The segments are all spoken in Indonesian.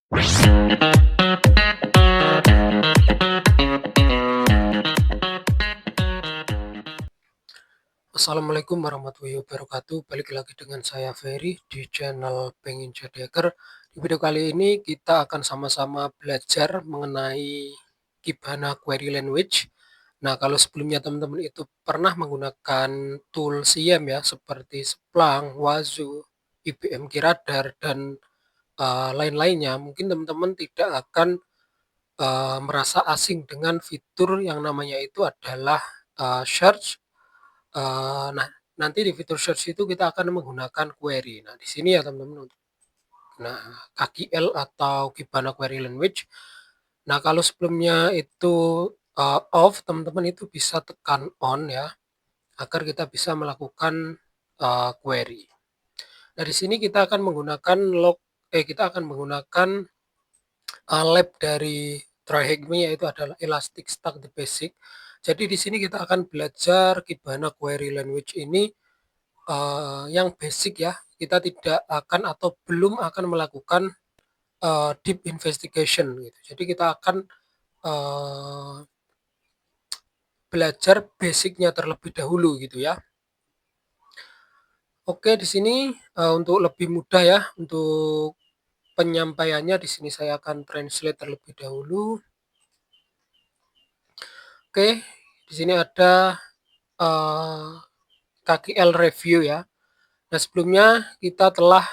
Assalamualaikum warahmatullahi wabarakatuh. Balik lagi dengan saya Ferry di channel Pengen Jadi Hacker. Di video kali ini kita akan sama-sama belajar mengenai Kibana Query Language. Nah, kalau sebelumnya teman-teman itu pernah menggunakan tool SIEM ya, seperti Splunk, Wazoo, IBM Kiradar, dan lain-lainnya, mungkin teman-teman tidak akan merasa asing dengan fitur yang namanya itu adalah search. Nah, nanti di fitur search itu kita akan menggunakan query. Nah, di sini ya teman-teman. Nah, KQL atau Kibana Query Language. Nah, kalau sebelumnya itu off, teman-teman itu bisa tekan on ya, agar kita bisa melakukan query. Nah, di sini kita akan menggunakan kita akan menggunakan lab dari TryHackMe, yaitu adalah Elasticsearch The Basic. Jadi di sini kita akan belajar Kibana Query Language ini yang basic ya. Kita tidak akan atau belum akan melakukan deep investigation gitu. Jadi kita akan belajar basicnya terlebih dahulu gitu ya. Oke, di sini untuk lebih mudah ya untuk penyampaiannya, di sini saya akan translate terlebih dahulu. Oke, di sini ada KQL review ya. Nah, sebelumnya kita telah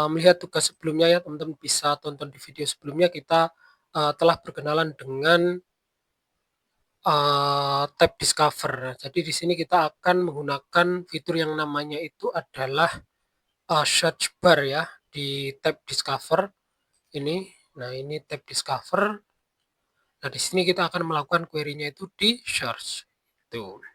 melihat tugas sebelumnya ya, teman-teman bisa tonton di video sebelumnya. Kita telah berkenalan dengan tab Discover. Jadi di sini kita akan menggunakan fitur yang namanya itu adalah search bar ya di tab Discover ini. Nah, ini tab Discover. Nah, di sini kita akan melakukan query-nya itu di search. Tuh.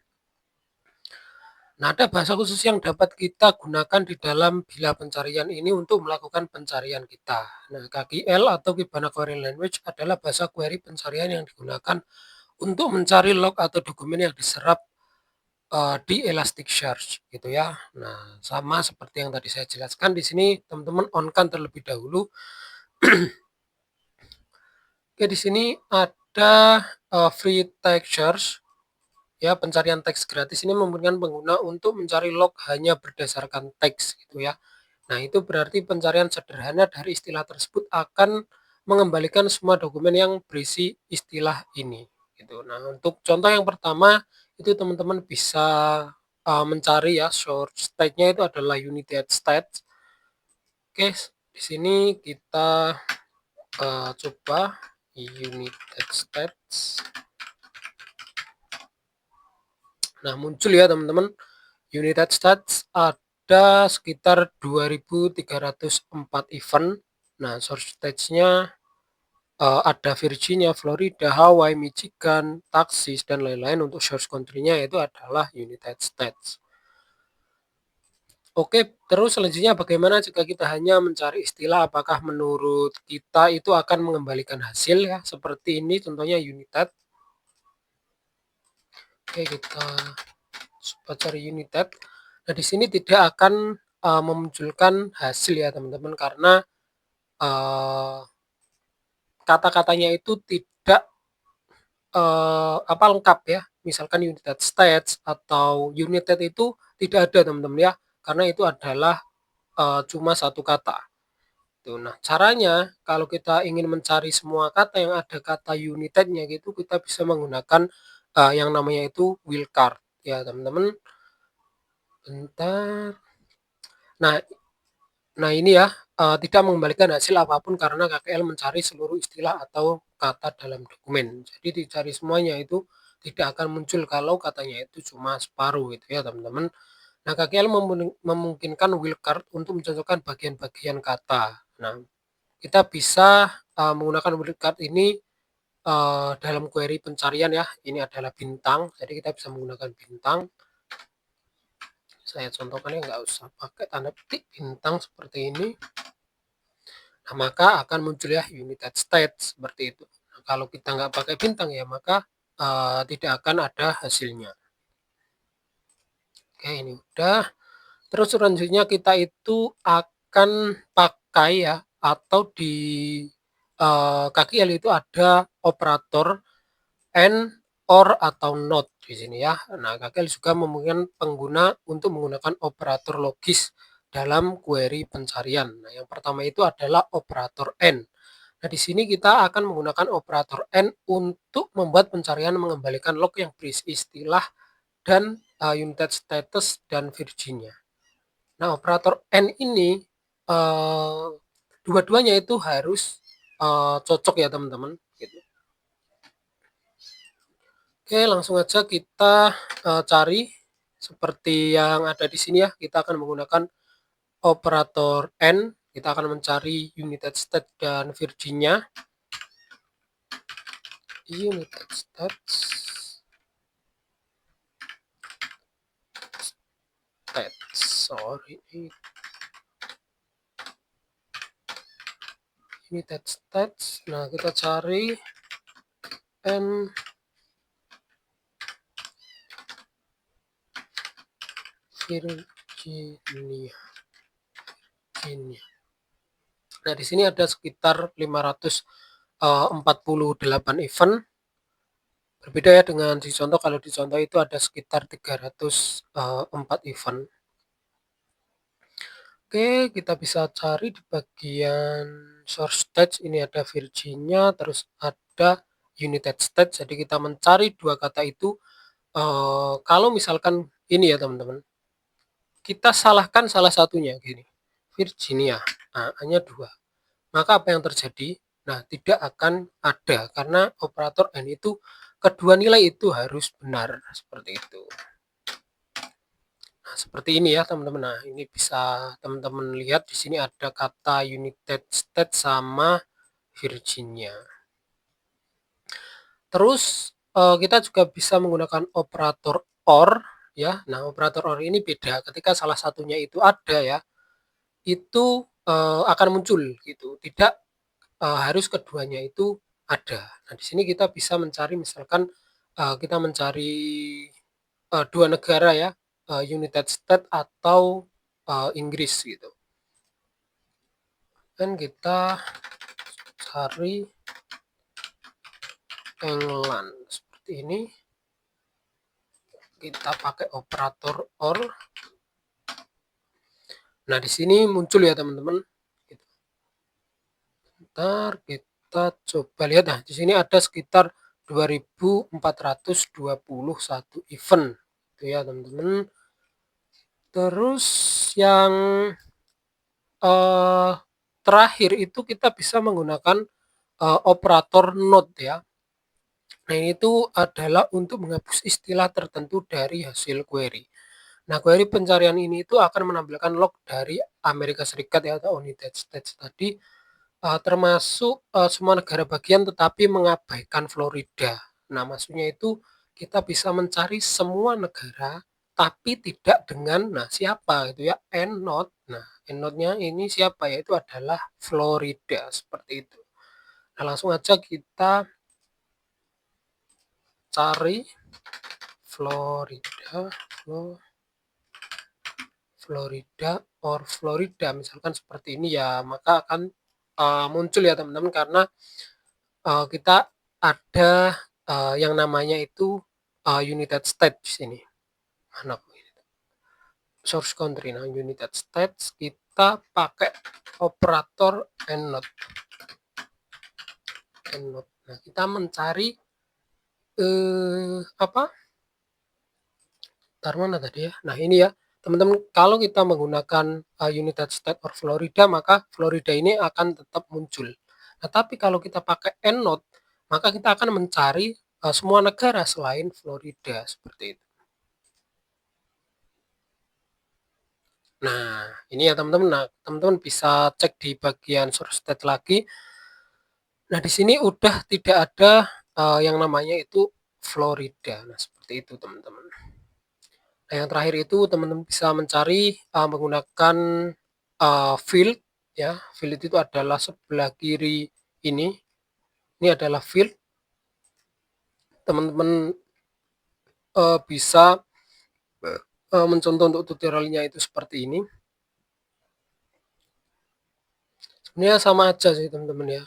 Nah, ada bahasa khusus yang dapat kita gunakan di dalam bilah pencarian ini untuk melakukan pencarian kita. Nah, KQL atau Kibana Query Language adalah bahasa query pencarian yang digunakan untuk mencari log atau dokumen yang diserap di Elasticsearch gitu ya. Nah, sama seperti yang tadi saya jelaskan di sini, teman-teman on-kan terlebih dahulu. Oke, di sini ada free text search. Ya, pencarian teks gratis ini memungkinkan pengguna untuk mencari log hanya berdasarkan teks gitu ya. Nah, itu berarti pencarian sederhana dari istilah tersebut akan mengembalikan semua dokumen yang berisi istilah ini gitu. Nah, untuk contoh yang pertama itu teman-teman bisa mencari ya, source state-nya itu adalah United States. Oke, di sini kita coba United States. Nah, muncul ya teman-teman, United States ada sekitar 2.304 event. Nah, source stage-nya ada Virginia, Florida, Hawaii, Michigan, Texas, dan lain-lain. Untuk source country-nya itu adalah United States. Oke, terus selanjutnya bagaimana jika kita hanya mencari istilah, apakah menurut kita itu akan mengembalikan hasil ya, seperti ini contohnya United. Oke, kita coba cari United. Nah, di sini tidak akan memunculkan hasil ya teman-teman, karena kata-katanya itu tidak lengkap ya. Misalkan United States atau United itu tidak ada teman-teman ya, karena itu adalah cuma satu kata. Tuh, nah, caranya kalau kita ingin mencari semua kata yang ada kata United-nya gitu, kita bisa menggunakan yang namanya itu wildcard ya teman-teman. Bentar. Nah, ini ya, tidak mengembalikan hasil apapun karena KQL mencari seluruh istilah atau kata dalam dokumen. Jadi dicari semuanya itu tidak akan muncul kalau katanya itu cuma separuh gitu ya teman-teman. Nah, KQL memungkinkan wildcard untuk mencocokkan bagian-bagian kata. Nah, kita bisa menggunakan wildcard ini dalam query pencarian ya. Ini adalah bintang, jadi kita bisa menggunakan bintang. Saya contohkan ya, nggak usah pakai tanda petik, bintang seperti ini. Nah, maka akan muncul ya United States seperti itu. Nah, kalau kita nggak pakai bintang ya, maka tidak akan ada hasilnya. Oke, ini udah. Terus selanjutnya kita itu akan pakai ya atau di kaki L itu ada operator and, or, atau not di sini ya. Nah, kaki L juga memungkinkan pengguna untuk menggunakan operator logis dalam query pencarian. Nah, yang pertama itu adalah operator and. Nah, di sini kita akan menggunakan operator and untuk membuat pencarian mengembalikan log yang berisi istilah dan United States dan Virginia. Nah, operator and ini dua-duanya itu harus cocok ya teman-teman. Gitu. Oke, langsung aja kita cari seperti yang ada di sini ya. Kita akan menggunakan operator and. Kita akan mencari United States dan Virginia. United States. Sorry. United States. Nah, kita cari and Virginia. Nah, di sini ada sekitar 548 event. Berbeda ya dengan di contoh, kalau di contoh itu ada sekitar 304 event. Oke, kita bisa cari di bagian source stage, ini ada Virginia, terus ada United States. Jadi kita mencari dua kata itu. Kalau misalkan ini ya teman-teman, kita salahkan salah satunya gini, Virginia, nah, hanya dua. Maka apa yang terjadi? Nah, tidak akan ada karena operator and itu kedua nilai itu harus benar seperti itu. Nah, seperti ini ya teman-teman. Nah, ini bisa teman-teman lihat di sini ada kata United States sama Virginia. Terus kita juga bisa menggunakan operator or ya. Nah, operator or ini beda. Ketika salah satunya itu ada ya, itu akan muncul gitu. Tidak harus keduanya itu ada. Nah, di sini kita bisa mencari misalkan kita mencari dua negara ya, United States atau Inggris gitu. Dan kita cari England seperti ini. Kita pakai operator or. Nah, di sini muncul ya teman-teman. Ntar kita coba lihat. Nah, di sini ada sekitar 2421 event. Itu ya teman-teman. Terus yang terakhir itu kita bisa menggunakan operator not ya. Nah, ini itu adalah untuk menghapus istilah tertentu dari hasil query. Nah, query pencarian ini itu akan menampilkan log dari Amerika Serikat ya atau United States tadi, termasuk semua negara bagian tetapi mengabaikan Florida. Nah, maksudnya itu kita bisa mencari semua negara tapi tidak dengan siapa gitu ya, and not. Nah, and not-nya ini siapa, yaitu adalah Florida seperti itu. Nah, langsung aja kita cari Florida or Florida misalkan seperti ini ya, maka akan muncul ya teman-teman karena kita ada yang namanya itu United States di sini. Mana source country? Nah, United States kita pakai operator and not. Nah, kita mencari apa? Tar mana tadi ya? Nah, ini ya. Teman-teman, kalau kita menggunakan United States or Florida, maka Florida ini akan tetap muncul. Nah, tapi kalau kita pakai and not, maka kita akan mencari semua negara selain Florida seperti itu. Nah, ini ya teman-teman. Nah, teman-teman bisa cek di bagian source state lagi. Nah, di sini udah tidak ada yang namanya itu Florida. Nah, seperti itu teman-teman. Nah, yang terakhir itu teman-teman bisa mencari menggunakan field ya. Field itu adalah sebelah kiri ini. Ini adalah field. Teman-teman bisa mencontoh untuk tutorialnya itu seperti ini. Sebenarnya sama aja sih teman-teman ya,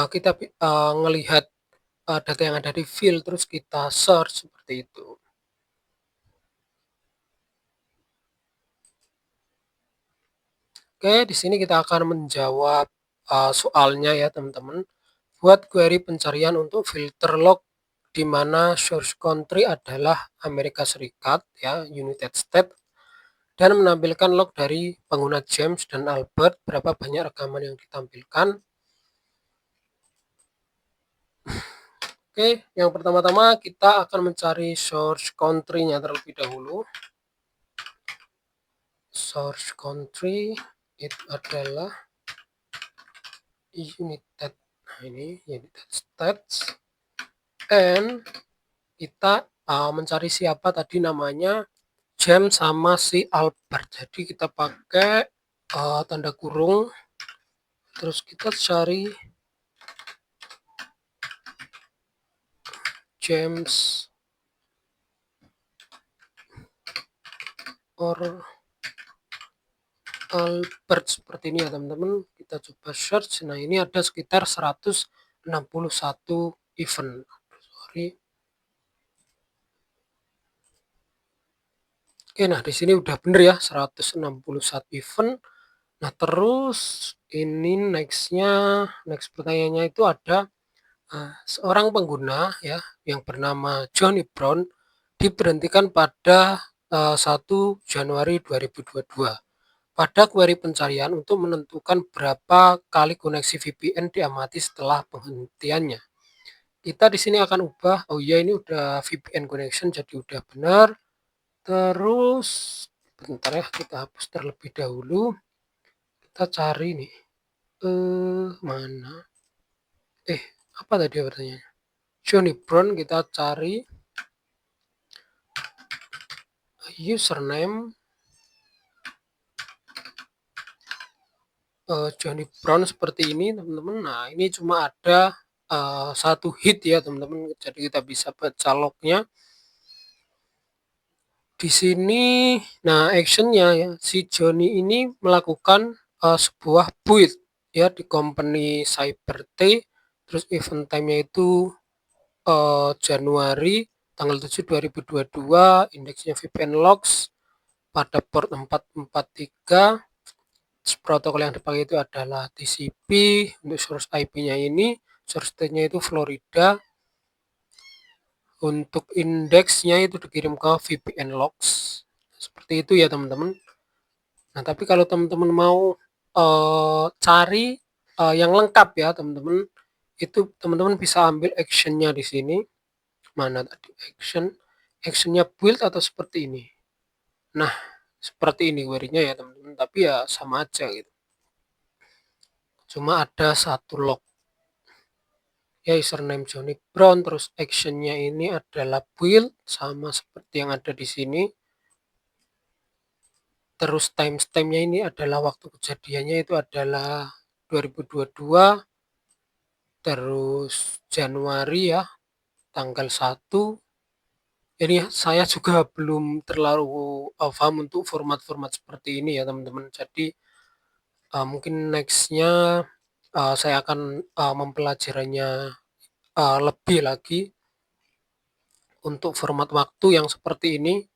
kita ngelihat, data yang ada di file terus kita search seperti itu. Oke, di sini kita akan menjawab, soalnya ya teman-teman. Buat query pencarian untuk filter log di mana source country adalah Amerika Serikat ya, United States, dan menampilkan log dari pengguna James dan Albert, berapa banyak rekaman yang ditampilkan. Oke, yang pertama-tama kita akan mencari source country-nya terlebih dahulu. Source country itu adalah United, nah ini United States, and kita mencari siapa tadi namanya, James sama si Albert. Jadi kita pakai tanda kurung, terus kita cari James or Albert seperti ini ya teman-teman. Kita coba search. Nah ini ada sekitar 161 event. Sorry. Oke, nah di sini udah bener ya 161 event. Nah terus ini next pertanyaannya itu ada seorang pengguna ya yang bernama Johnny Brown diberhentikan pada 1 Januari 2022 pada query pencarian untuk menentukan berapa kali koneksi VPN diamati setelah penghentiannya. Kita di sini akan ubah, oh iya ini udah VPN connection jadi udah benar. Terus bentar ya, kita hapus terlebih dahulu. Kita cari nih. Mana? Apa tadi pertanyaannya? Johnny Brown, kita cari username Johnny Brown seperti ini teman-teman. Nah ini cuma ada satu hit ya teman-teman, jadi kita bisa baca lognya di sini. Nah actionnya ya, si Johnny ini melakukan sebuah build ya di company CyberT, terus event time-nya itu Januari tanggal 7 2022, indeksnya VPN logs pada port 443. Protokol yang dipakai itu adalah TCP. Untuk source IP-nya ini, source state-nya itu Florida. Untuk indeksnya itu dikirim ke VPN logs. Seperti itu ya teman-teman. Nah tapi kalau teman-teman mau cari yang lengkap ya teman-teman, itu teman-teman bisa ambil actionnya di sini. Mana tadi actionnya build atau seperti ini. Nah seperti ini query-nya ya teman-teman, tapi ya sama aja gitu. Cuma ada satu log ya, username Johnny Brown, terus actionnya ini adalah build sama seperti yang ada di sini. Terus timestamp-nya ini adalah waktu kejadiannya itu adalah 2022, terus Januari ya, tanggal 1. Ini saya juga belum terlalu paham untuk format-format seperti ini ya teman-teman. Jadi mungkin nextnya saya akan mempelajarinya lebih lagi untuk format waktu yang seperti ini.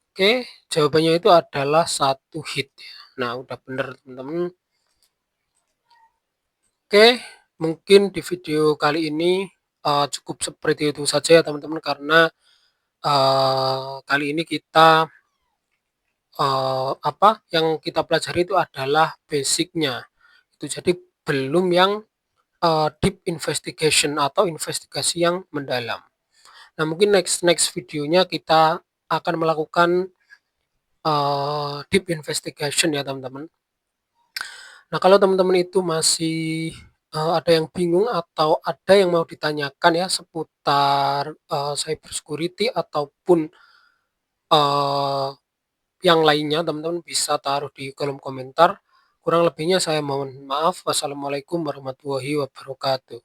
Oke, jawabannya itu adalah satu hit ya. Nah, udah bener teman-teman. Oke, mungkin di video kali ini cukup seperti itu saja ya teman-teman, karena kali ini kita apa yang kita pelajari itu adalah basicnya. Itu jadi belum yang deep investigation atau investigasi yang mendalam. Nah, mungkin next videonya kita akan melakukan deep investigation ya teman-teman. Nah kalau teman-teman itu masih ada yang bingung atau ada yang mau ditanyakan ya seputar cyber security ataupun yang lainnya, teman-teman bisa taruh di kolom komentar. Kurang lebihnya saya mohon maaf. Wassalamualaikum warahmatullahi wabarakatuh.